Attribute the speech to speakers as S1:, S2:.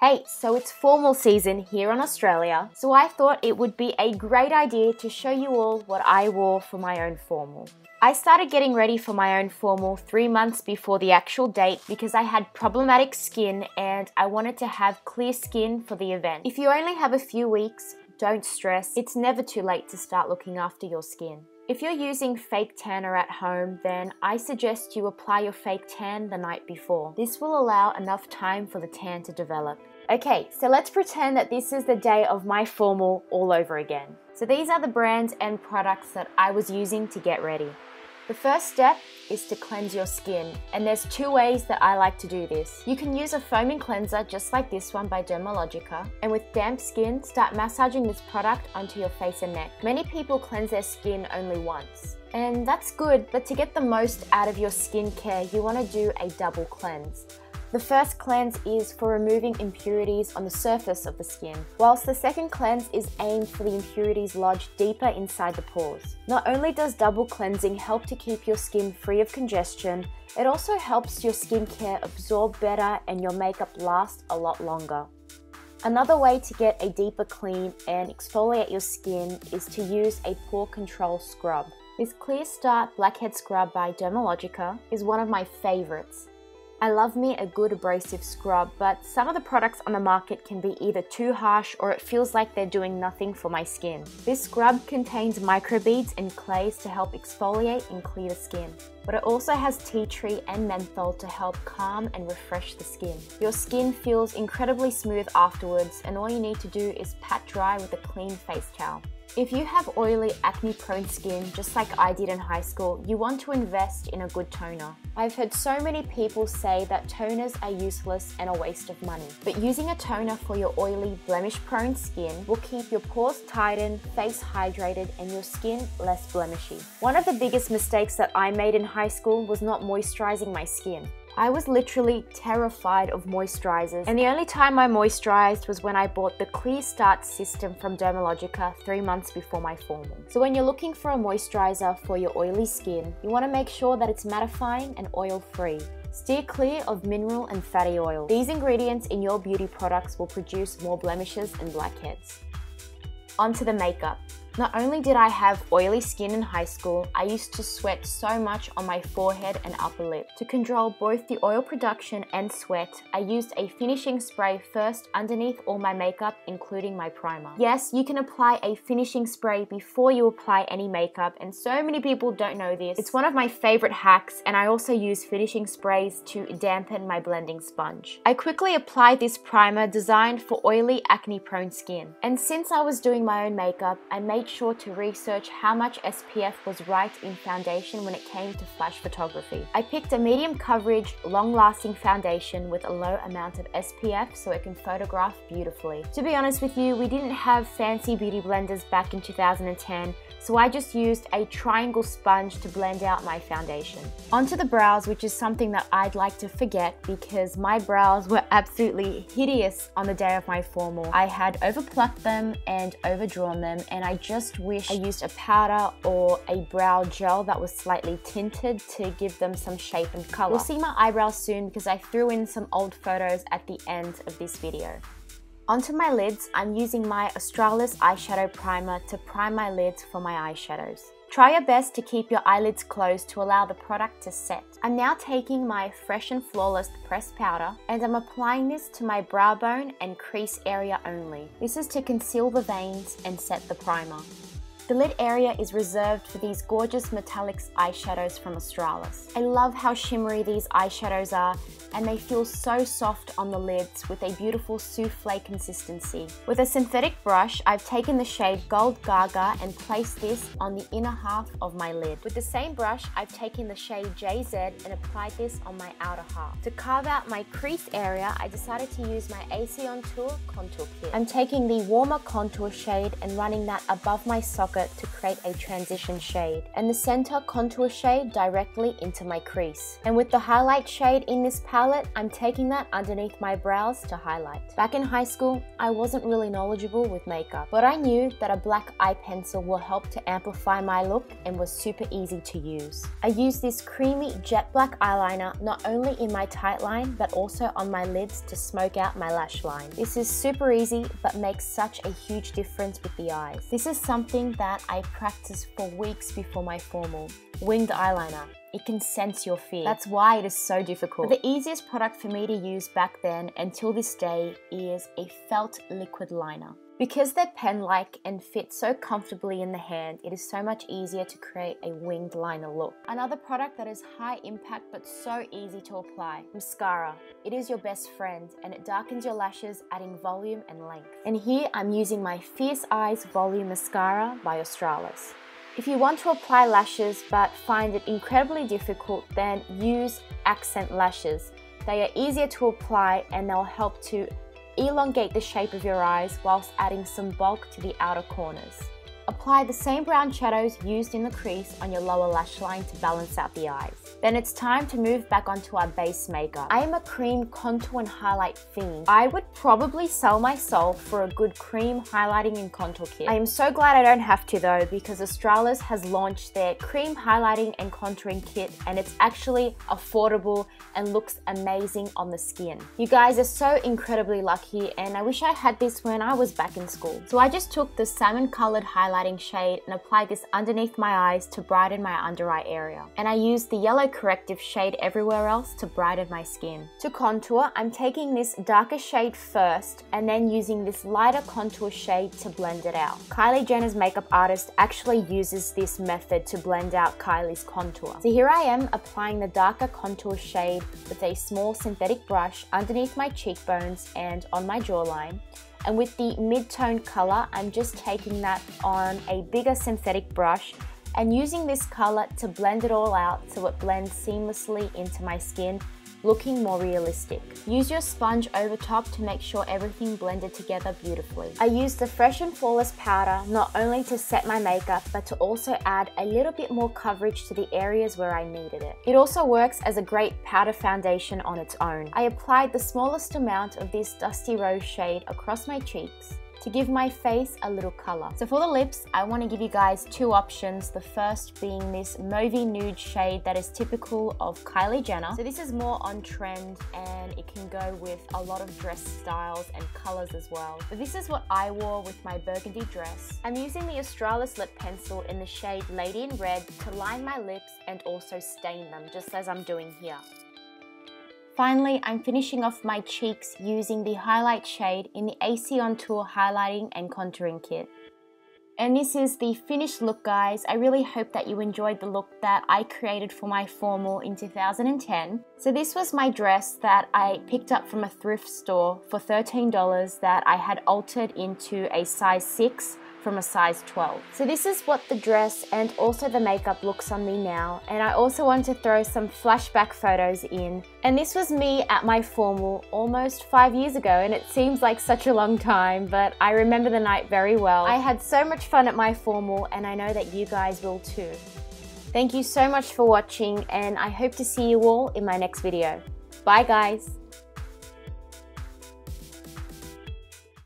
S1: Hey, so it's formal season here in Australia, so I thought it would be a great idea to show you all what I wore for my own formal. I started getting ready for my own formal 3 months before the actual date because I had problematic skin and I wanted to have clear skin for the event. If you only have a few weeks, don't stress. It's never too late to start looking after your skin. If you're using fake tanner at home, then I suggest you apply your fake tan the night before. This will allow enough time for the tan to develop. Okay, so let's pretend that this is the day of my formal all over again. So these are the brands and products that I was using to get ready. The first step is to cleanse your skin, and there's 2 ways that I like to do this. You can use a foaming cleanser just like this one by Dermalogica, and with damp skin, start massaging this product onto your face and neck. Many people cleanse their skin only once, and that's good, but to get the most out of your skincare, you want to do a double cleanse. The first cleanse is for removing impurities on the surface of the skin, whilst the second cleanse is aimed for the impurities lodged deeper inside the pores. Not only does double cleansing help to keep your skin free of congestion, it also helps your skincare absorb better and your makeup last a lot longer. Another way to get a deeper clean and exfoliate your skin is to use a pore control scrub. This Clear Start Blackhead Scrub by Dermalogica is one of my favorites. I love me a good abrasive scrub, but some of the products on the market can be either too harsh or it feels like they're doing nothing for my skin. This scrub contains microbeads and clays to help exfoliate and clear the skin, but it also has tea tree and menthol to help calm and refresh the skin. Your skin feels incredibly smooth afterwards, and all you need to do is pat dry with a clean face towel. If you have oily, acne-prone skin, just like I did in high school, you want to invest in a good toner. I've heard so many people say that toners are useless and a waste of money, but using a toner for your oily, blemish-prone skin will keep your pores tightened, face hydrated, and your skin less blemishy. One of the biggest mistakes that I made in high school was not moisturizing my skin. I was literally terrified of moisturizers, and the only time I moisturized was when I bought the Clear Start system from Dermalogica 3 months before my formal. So when you're looking for a moisturizer for your oily skin, you want to make sure that it's mattifying and oil-free. Steer clear of mineral and fatty oil. These ingredients in your beauty products will produce more blemishes and blackheads. Onto the makeup. Not only did I have oily skin in high school, I used to sweat so much on my forehead and upper lip. To control both the oil production and sweat, I used a finishing spray first underneath all my makeup, including my primer. Yes, you can apply a finishing spray before you apply any makeup, and so many people don't know this. It's one of my favorite hacks, and I also use finishing sprays to dampen my blending sponge. I quickly applied this primer designed for oily, acne-prone skin. And since I was doing my own makeup, I made sure to research how much SPF was right in foundation when it came to flash photography. I picked a medium coverage, long-lasting foundation with a low amount of SPF so it can photograph beautifully. To be honest with you, we didn't have fancy beauty blenders back in 2010, so I just used a triangle sponge to blend out my foundation. Onto the brows, which is something that I'd like to forget because my brows were absolutely hideous on the day of my formal. I had overplucked them and overdrawn them, and I just wish I used a powder or a brow gel that was slightly tinted to give them some shape and color. You'll see my eyebrows soon because I threw in some old photos at the end of this video. Onto my lids, I'm using my Australis eyeshadow primer to prime my lids for my eyeshadows. Try your best to keep your eyelids closed to allow the product to set. I'm now taking my Fresh and Flawless pressed powder and I'm applying this to my brow bone and crease area only. This is to conceal the veins and set the primer. The lid area is reserved for these gorgeous metallics eyeshadows from Australis. I love how shimmery these eyeshadows are, and they feel so soft on the lids with a beautiful souffle consistency. With a synthetic brush, I've taken the shade Gold Gaga and placed this on the inner half of my lid. With the same brush, I've taken the shade JZ and applied this on my outer half. To carve out my crease area, I decided to use my AC On Tour contour kit. I'm taking the warmer contour shade and running that above my socket effort to create a transition shade, and the center contour shade directly into my crease. And with the highlight shade in this palette, I'm taking that underneath my brows to highlight. Back in high school, I wasn't really knowledgeable with makeup, but I knew that a black eye pencil will help to amplify my look and was super easy to use. I used this creamy jet black eyeliner not only in my tight line, but also on my lids to smoke out my lash line. This is super easy, but makes such a huge difference with the eyes. This is something that I practiced for weeks before my formal. Winged eyeliner. It can sense your fear. That's why it is so difficult. But the easiest product for me to use back then until this day is a felt liquid liner. Because they're pen-like and fit so comfortably in the hand, it is so much easier to create a winged liner look. Another product that is high impact but so easy to apply, mascara. It is your best friend and it darkens your lashes, adding volume and length. And here I'm using my Fierce Eyes Volume Mascara by Australis. If you want to apply lashes but find it incredibly difficult, then use accent lashes. They are easier to apply and they'll help to elongate the shape of your eyes whilst adding some bulk to the outer corners. Apply the same brown shadows used in the crease on your lower lash line to balance out the eyes. Then it's time to move back onto our base makeup. I am a cream contour and highlight fiend. I would probably sell my soul for a good cream highlighting and contour kit. I am so glad I don't have to though, because Australis has launched their cream highlighting and contouring kit and it's actually affordable and looks amazing on the skin. You guys are so incredibly lucky and I wish I had this when I was back in school. So I just took the salmon colored highlighting shade and applied this underneath my eyes to brighten my under eye area. And I used the yellow corrective shade everywhere else to brighten my skin. To contour, I'm taking this darker shade first and then using this lighter contour shade to blend it out. Kylie Jenner's makeup artist actually uses this method to blend out Kylie's contour. So here I am applying the darker contour shade with a small synthetic brush underneath my cheekbones and on my jawline. And with the mid-tone color, I'm just taking that on a bigger synthetic brush and using this color to blend it all out so it blends seamlessly into my skin, looking more realistic. Use your sponge over top to make sure everything blended together beautifully. I used the Fresh and Flawless powder not only to set my makeup, but to also add a little bit more coverage to the areas where I needed it. It also works as a great powder foundation on its own. I applied the smallest amount of this Dusty Rose shade across my cheeks to give my face a little color. So for the lips, I want to give you guys two options. The first being this mauvey nude shade that is typical of Kylie Jenner. So this is more on trend and it can go with a lot of dress styles and colors as well. But this is what I wore with my burgundy dress. I'm using the Australis lip pencil in the shade Lady in Red to line my lips and also stain them, just as I'm doing here. Finally, I'm finishing off my cheeks using the highlight shade in the AC On Tour highlighting and contouring kit. And this is the finished look, guys. I really hope that you enjoyed the look that I created for my formal in 2010. So this was my dress that I picked up from a thrift store for $13 that I had altered into a size 6 from a size 12. So this is what the dress and also the makeup looks on me now, and I also want to throw some flashback photos in. And this was me at my formal almost 5 years ago, and it seems like such a long time, but I remember the night very well. I had so much fun at my formal and I know that you guys will too. Thank you so much for watching and I hope to see you all in my next video. Bye guys!